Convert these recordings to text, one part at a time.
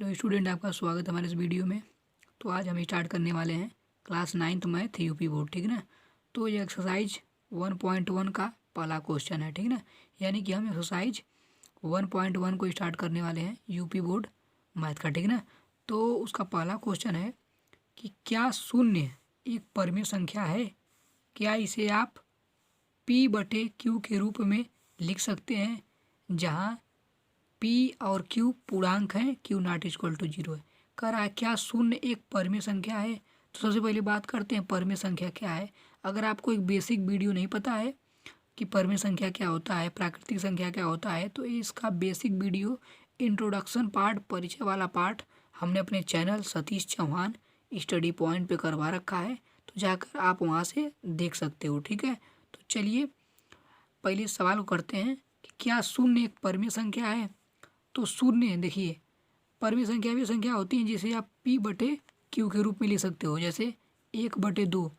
Hello student, आपका स्वागत है हमारे इस वीडियो में। तो आज हम स्टार्ट करने वाले हैं class 9th math UP board, ठीक है ना। तो ये एक्सरसाइज 1.1 का पहला क्वेश्चन है, ठीक है ना। यानी कि हम एक्सरसाइज 1.1 को स्टार्ट करने वाले हैं यूपी बोर्ड मैथ का, ठीक है ना। तो उसका पहला क्वेश्चन है कि क्या शून्य एक परिमेय संख्या है? क्या इसे आप P/Q के रूप में लिख सकते हैं, जहाँ P और Q पूर्णांक है, Q नॉट इक्वल टू 0 है। कह रहा है क्या शून्य एक परिमेय संख्या है। तो सबसे पहले बात करते हैं परिमेय संख्या क्या है। अगर आपको एक बेसिक वीडियो नहीं पता है कि परिमेय संख्या क्या होता है, प्राकृतिक संख्या क्या होता है, तो इसका बेसिक वीडियो इंट्रोडक्शन पार्ट, परिचय वाला पार्ट हमने अपने channel Satish Chauhan study point पे करवा रखा है। तो जाकर आप वहाँ से देख सकते हो, ठीक है। तो चलिए पहले सवाल को करते हैं कि क्या शून्य एक परिमेय संख्या है। तो शून्य देखिए, परिमेय संख्या भी संख्या होती है जिसे आप P/Q के रूप में ले सकते हो। जैसे 1/2,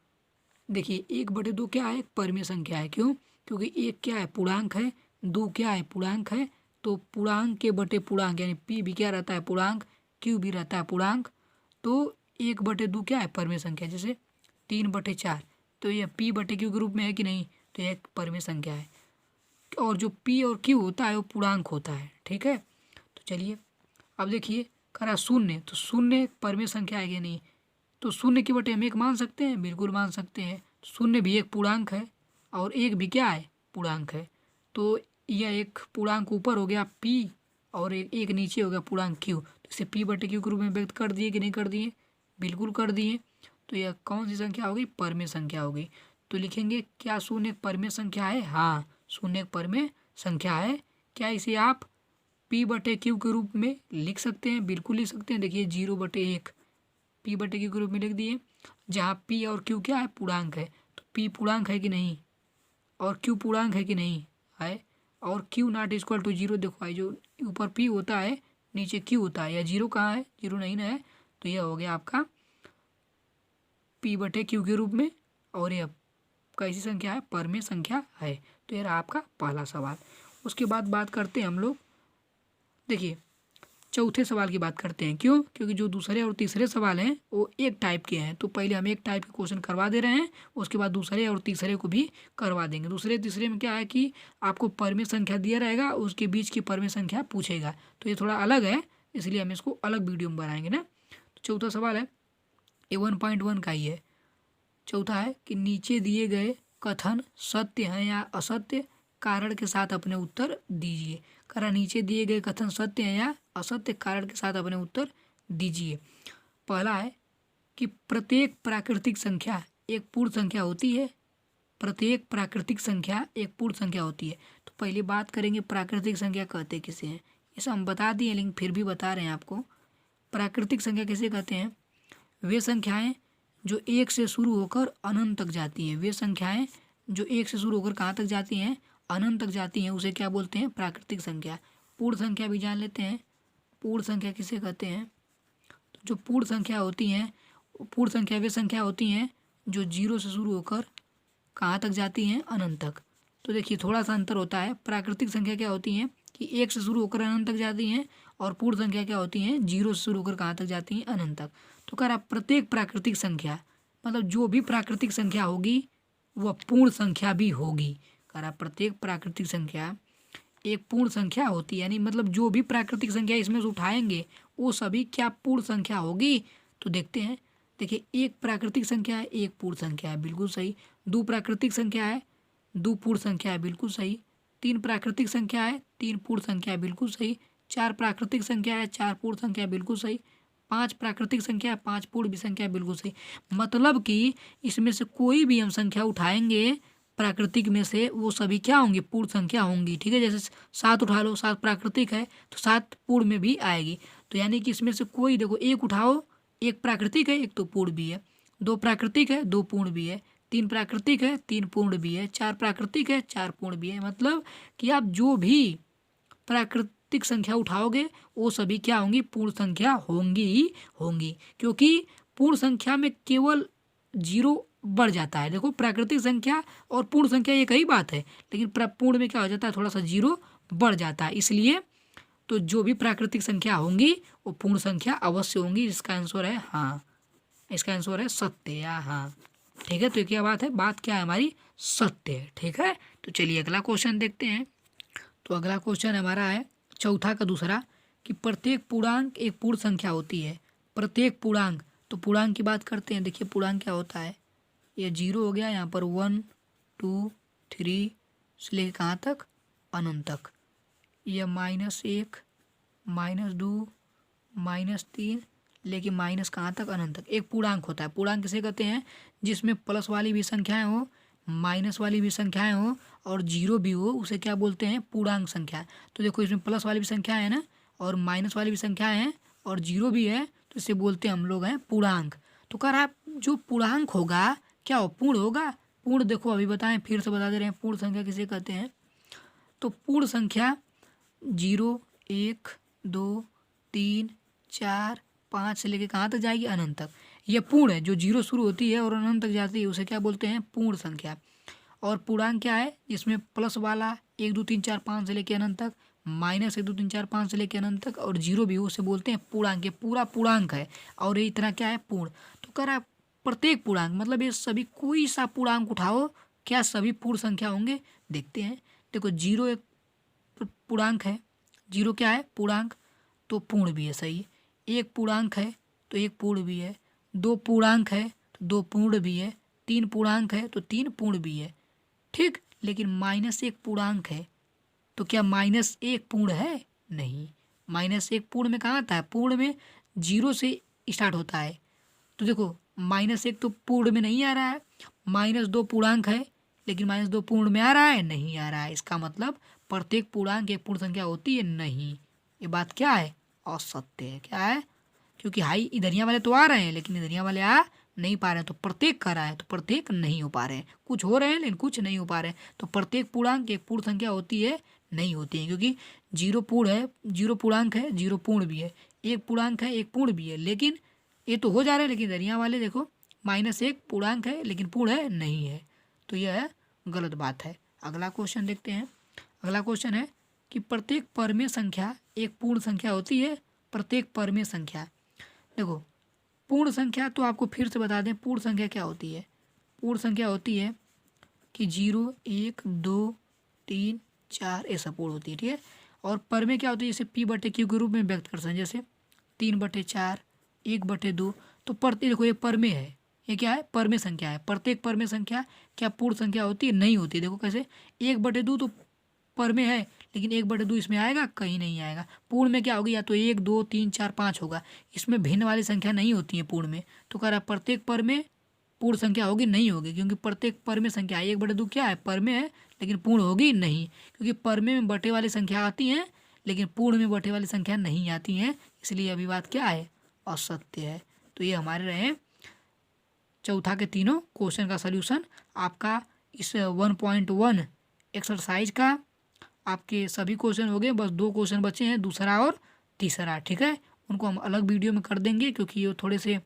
देखिए 1/2 क्या है, एक परिमेय संख्या है। क्यों? क्योंकि एक क्या है, पूर्णांक है, 2 क्या है, पूर्णांक है। तो पूर्णांक के बटे पूर्णांक, यानी P भी क्या रहता है, पूर्णांक, Q भी रहता है पूर्णांक। तो 1/2 क्या है, परिमेय संख्या। जैसे 3/4, तो ये P/Q के रूप में है कि नहीं, तो यह एक परिमेय संख्या है। और जो P और Q होता है वो पूर्णांक होता है, ठीक है। तो चलिए अब देखिए, करा शून्य, तो शून्य एक परिमेय संख्या है कि नहीं। तो शून्य के बटे हम एक मान सकते हैं, बिल्कुल मान सकते हैं। शून्य भी एक पूर्णांक है और एक भी क्या है, पूर्णांक है। तो यह एक पूर्णांक ऊपर हो गया P और एक नीचे हो गया पूर्णांक Q। तो इसे P/Q के रूप में व्यक्त कर दिए कि नहीं कर दिए, बिल्कुल कर दिए। तो यह कौन सी संख्या होगी, परिमेय संख्या होगी। तो लिखेंगे क्या शून्य एक परिमेय संख्या है। हाँ, शून्य एक परिमेय संख्या है। क्या इसे आप P/Q के रूप में लिख सकते हैं, बिल्कुल लिख सकते हैं। देखिए 0/1 P/Q के रूप में लिख दिए, जहाँ P और Q क्या है, पूर्णांक है। तो P पूर्णांक है कि नहीं, और Q पूर्णांक है कि नहीं है। और Q नॉट इक्वल टू 0, देखो भाई, जो ऊपर P होता है नीचे Q होता है, या 0 कहाँ है, 0 नहीं ना है। तो यह हो गया आपका P/Q के रूप में, और यह कैसी संख्या है, परिमेय संख्या है। तो यह रहा आपका पहला सवाल। उसके बाद बात करते हैं हम लोग, देखिए चौथे सवाल की बात करते हैं। क्यों? क्योंकि जो दूसरे और तीसरे सवाल हैं वो एक टाइप के हैं। तो पहले हम एक टाइप के क्वेश्चन करवा दे रहे हैं, उसके बाद दूसरे और तीसरे को भी करवा देंगे। दूसरे तीसरे में क्या है कि आपको परिमेय संख्या दिया रहेगा, उसके बीच की परिमेय संख्या पूछेगा। तो ये थोड़ा अलग है, इसलिए हम इसको अलग वीडियो में बनाएंगे ना। तो चौथा सवाल है, ये 1.1 का ही है। चौथा है कि नीचे दिए गए कथन सत्य हैं या असत्य, कारण के साथ अपने उत्तर दीजिए। करा नीचे दिए गए कथन सत्य हैं या असत्य, कारण के साथ अपने उत्तर दीजिए। पहला है कि प्रत्येक प्राकृतिक संख्या एक पूर्ण संख्या होती है। प्रत्येक प्राकृतिक संख्या एक पूर्ण संख्या होती है। तो पहले बात करेंगे प्राकृतिक संख्या कहते किसे हैं। इसे हम बता दिए, लेकिन फिर भी बता रहे हैं आपको। प्राकृतिक संख्या किसे कहते हैं? वे संख्याएं जो एक से शुरू होकर अनंत तक जाती हैं। वे संख्याएं जो एक से शुरू होकर कहाँ तक जाती हैं, अनंत तक जाती हैं, उसे क्या बोलते हैं, प्राकृतिक संख्या। पूर्ण संख्या भी जान लेते हैं। पूर्ण संख्या किसे कहते हैं? तो जो पूर्ण संख्या होती हैं, पूर्ण संख्या वे संख्या होती हैं जो 0 से शुरू होकर कहाँ तक जाती हैं, अनंत तक। तो देखिए थोड़ा सा अंतर होता है। प्राकृतिक संख्या क्या होती हैं कि 1 से शुरू होकर अनंत तक जाती हैं, और पूर्ण संख्या क्या होती हैं, 0 से शुरू होकर कहाँ तक जाती हैं, अनंत तक। तो कह रहा प्रत्येक प्राकृतिक संख्या, मतलब जो भी प्राकृतिक संख्या होगी वह पूर्ण संख्या भी होगी। कह रहा प्रत्येक प्राकृतिक संख्या एक पूर्ण संख्या होती है, यानी मतलब जो भी प्राकृतिक संख्या इसमें से उठाएंगे वो सभी क्या पूर्ण संख्या होगी। तो देखते हैं, देखिए एक प्राकृतिक संख्या है, एक पूर्ण संख्या है, बिल्कुल सही। दो प्राकृतिक संख्या है, दो पूर्ण संख्या है, बिल्कुल सही। तीन प्राकृतिक संख्या है, तीन पूर्ण संख्या है, बिल्कुल सही। चार प्राकृतिक संख्या है, चार पूर्ण संख्या है, बिल्कुल सही। पांच प्राकृतिक संख्या है, पांच पूर्ण भी संख्या है, बिल्कुल सही। मतलब कि इसमें से कोई भी हम संख्या उठाएंगे प्राकृतिक में से, वो सभी क्या होंगी, पूर्ण संख्या होंगी, ठीक है। जैसे 7 उठा लो, 7 प्राकृतिक है तो 7 पूर्ण में भी आएगी। तो यानी कि इसमें से कोई, देखो एक उठाओ, एक प्राकृतिक है, एक तो पूर्ण भी है। दो प्राकृतिक है, दो पूर्ण भी है। तीन प्राकृतिक है, तीन पूर्ण भी है। चार प्राकृतिक है, चार पूर्ण भी है। मतलब कि आप जो भी प्राकृतिक संख्या उठाओगे वो सभी क्या होंगी, पूर्ण संख्या होंगी ही होंगी। क्योंकि पूर्ण संख्या में केवल 0 बढ़ जाता है। देखो प्राकृतिक संख्या और पूर्ण संख्या एक ही बात है, लेकिन पूर्ण में क्या हो जाता है, थोड़ा सा 0 बढ़ जाता है। इसलिए तो जो भी प्राकृतिक संख्या होंगी वो पूर्ण संख्या अवश्य होंगी। इसका आंसर है हाँ, इसका आंसर है सत्य या हाँ। ठीक है, तो क्या बात है, बात क्या है हमारी, सत्य है। ठीक है, तो चलिए अगला क्वेश्चन देखते हैं। तो अगला क्वेश्चन हमारा है चौथा का दूसरा कि प्रत्येक पूर्णांक एक पूर्ण संख्या होती है। प्रत्येक पूर्णांक, तो पूर्णांक की बात करते हैं। देखिए पूर्णांक क्या होता है, ये 0 हो गया, यहाँ पर 1 2 3 से लेकर कहाँ तक, अनंत तक। यह -1 -2 -3 लेकिन माइनस कहाँ तक, अनंत तक एक पूर्णांक होता है। पूर्णांक किसे कहते हैं, जिसमें प्लस वाली भी संख्याएं हो, माइनस वाली भी संख्याएं हो और जीरो भी हो, उसे क्या बोलते हैं, पूर्णांक संख्या। तो देखो इसमें प्लस वाली भी संख्या है ना, और माइनस वाली भी संख्याएं हैं और जीरो भी है, तो इसे बोलते हैं हम लोग हैं पूर्णांक। तो कह रहा है जो पूर्णांक होगा क्या हो, पूर्ण होगा। पूर्ण देखो अभी बताएं, फिर से बता दे रहे हैं, पूर्ण संख्या किसे कहते हैं। तो पूर्ण संख्या 0 1 2 3 4 5 से लेके कहाँ तक जाएगी, अनंत तक। यह पूर्ण है, जो 0 शुरू होती है और अनंत तक जाती है उसे क्या बोलते हैं, पूर्ण संख्या। और पूर्णांक क्या है, जिसमें प्लस वाला 1 2 3 4 5 से लेके अनंत तक, -1 2 3 4 5 से लेके अनंत तक और जीरो भी हो, उसे बोलते हैं पूर्णांक। ये पूरा पूर्णांक है और ये इतना क्या है, पूर्ण। तो कह रहा है प्रत्येक पूर्णांक, मतलब ये सभी कोई सा पूर्णांक उठाओ, क्या सभी पूर्ण संख्या होंगे। देखते हैं, देखो 0 एक पूर्णांक है, 0 क्या है, पूर्णांक, तो पूर्ण भी है, सही। एक पूर्णांक है तो एक पूर्ण भी है, 2 पूर्णांक है तो 2 पूर्ण भी है, 3 पूर्णांक है तो 3 पूर्ण भी है। ठीक, लेकिन -1 पूर्णांक है तो क्या -1 पूर्ण है, नहीं। -1 पूर्ण में कहाँ आता है, पूर्ण में 0 से स्टार्ट होता है। तो देखो -1 तो पूर्ण में नहीं आ रहा है, -2 पूर्णांक है लेकिन -2 पूर्ण में आ रहा है, नहीं आ रहा है। इसका मतलब प्रत्येक पूर्णांक एक पूर्ण संख्या होती है, नहीं। ये बात क्या है, असत्य है। क्या है, क्योंकि हाई इधरिया वाले तो आ रहे हैं लेकिन इधरिया वाले आ नहीं पा रहे हैं, तो प्रत्येक कर रहा है तो प्रत्येक नहीं हो पा रहे हैं। कुछ हो रहे हैं लेकिन कुछ नहीं हो पा रहे हैं। तो प्रत्येक पूर्णांक एक पूर्ण संख्या होती है, नहीं होती है, क्योंकि 0 पूर्ण है, 0 पूर्णांक है, 0 पूर्ण भी है, एक पूर्णांक है, एक पूर्ण भी है। लेकिन ये तो हो जा रहे हैं, लेकिन इधरिया वाले देखो -1 पूर्णांक है लेकिन पूर्ण है, नहीं है। तो यह गलत बात है। अगला क्वेश्चन देखते हैं। अगला क्वेश्चन है कि प्रत्येक परमेय संख्या एक पूर्ण संख्या होती है। प्रत्येक परमेय संख्या, देखो पूर्ण संख्या तो आपको फिर से बता दें, पूर्ण संख्या क्या होती है। पूर्ण संख्या होती है कि 0 1 2 3 4 ऐसा पूर्ण होती है, ठीक है। और परमेय क्या होती है, जैसे P/Q के रूप में व्यक्त कर सकते हैं, जैसे 3/4 1/2। तो प्रत्येक, देखो ये परमेय है, ये क्या है, परमेय संख्या है। प्रत्येक परमेय संख्या क्या पूर्ण संख्या होती है, नहीं होती है। देखो कैसे, 1/2 तो परमेय है लेकिन 1/2 इसमें आएगा, कहीं नहीं आएगा। पूर्ण में क्या होगी, या तो 1 2 3 4 5 होगा, इसमें भिन्न वाली संख्या नहीं होती है पूर्ण में। तो कह रहा है प्रत्येक परमेय पूर्ण संख्या होगी, नहीं होगी, क्योंकि प्रत्येक परमेय संख्या 1/2 क्या है, परमेय है लेकिन पूर्ण होगी नहीं, क्योंकि परमेय में बटे वाली संख्या आती हैं लेकिन पूर्ण में बटे वाली संख्या नहीं आती हैं। इसलिए अभी बात क्या है, असत्य है। तो ये हमारे रहे चौथा के तीनों क्वेश्चन का सल्यूशन। आपका इस 1.1 एक्सरसाइज का आपके सभी क्वेश्चन हो गए, बस 2 क्वेश्चन बचे हैं, दूसरा और तीसरा, ठीक है। उनको हम अलग वीडियो में कर देंगे क्योंकि ये थोड़े से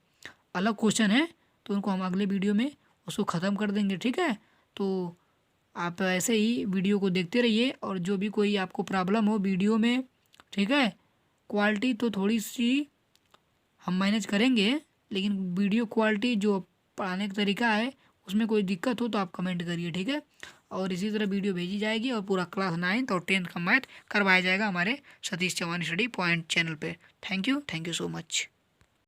अलग क्वेश्चन हैं, तो उनको हम अगले वीडियो में उसको ख़त्म कर देंगे, ठीक है। तो आप ऐसे ही वीडियो को देखते रहिए, और जो भी कोई आपको प्रॉब्लम हो वीडियो में, ठीक है, क्वालिटी तो थोड़ी सी हम मैनेज करेंगे, लेकिन वीडियो क्वालिटी जो पढ़ाने का तरीका है उसमें कोई दिक्कत हो तो आप कमेंट करिए, ठीक है। और इसी तरह वीडियो भेजी जाएगी और पूरा क्लास 9th और 10th का मैथ करवाया जाएगा हमारे Satish Chauhan study point channel पे। Thank you so much.